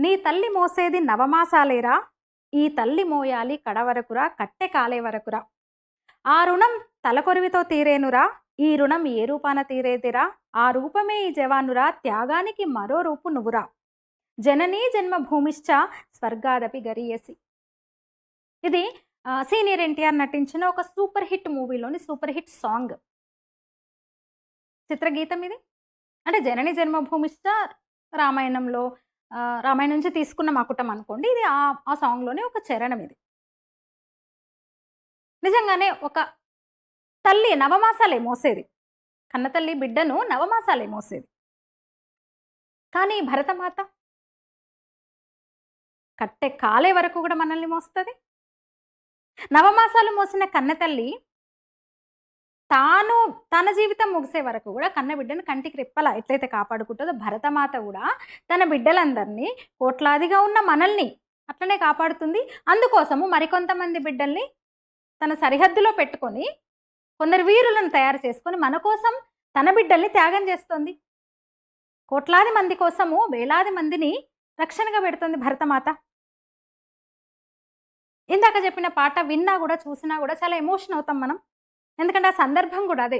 నీ తల్లి మోసేది నవమాసాలేరా ఈ తల్లి మోయాలి కడవరకురా కట్టె కాలే వరకురా ఆ రుణం తలకొరివితో తీరేనురా ఈ రుణం ఏ రూపాన తీరేదిరా ఆ రూపమే ఈ జవానురా త్యాగానికి మరో రూపు నువ్వురా జననీ జన్మభూమిశ్చ స్వర్గాదపి గరీయసి. ఇది సీనియర్ ఎన్టీఆర్ నటించిన ఒక సూపర్ హిట్ మూవీలోని సూపర్ హిట్ సాంగ్, చిత్రగీతం ఇది. అంటే జనని జన్మభూమిశ్చ రామాయణంలో రామాయణం నుంచి తీసుకున్న మకుటం అనుకోండి. ఇది ఆ సాంగ్లోనే ఒక చరణం ఇది. నిజంగానే ఒక తల్లి నవమాసాలే మోసేది, కన్నతల్లి బిడ్డను నవమాసాలే మోసేది. కానీ భరతమాత కట్టె కాలే వరకు కూడా మనల్ని మోస్తుంది. నవమాసాలు మోసిన కన్నతల్లి తన జీవితం ముగిసే వరకు కూడా కన్న బిడ్డను కంటికి రెప్పలా ఎట్లయితే కాపాడుకుంటుందో భరతమాత కూడా తన బిడ్డలందరినీ, కోట్లాదిగా ఉన్న మనల్ని అట్లనే కాపాడుతుంది. అందుకోసము మరికొంతమంది బిడ్డల్ని తన సరిహద్దులో పెట్టుకొని కొందరు వీరులను తయారు చేసుకొని మన కోసం తన బిడ్డల్ని త్యాగం చేస్తుంది. కోట్లాది మంది కోసము వేలాది మందిని రక్షణగా పెడుతుంది భరతమాత. ఇందాక చెప్పిన పాట విన్నా కూడా చూసినా కూడా చాలా ఎమోషన్ అవుతాం మనం. ఎందుకంటే ఆ సందర్భం కూడా అదే.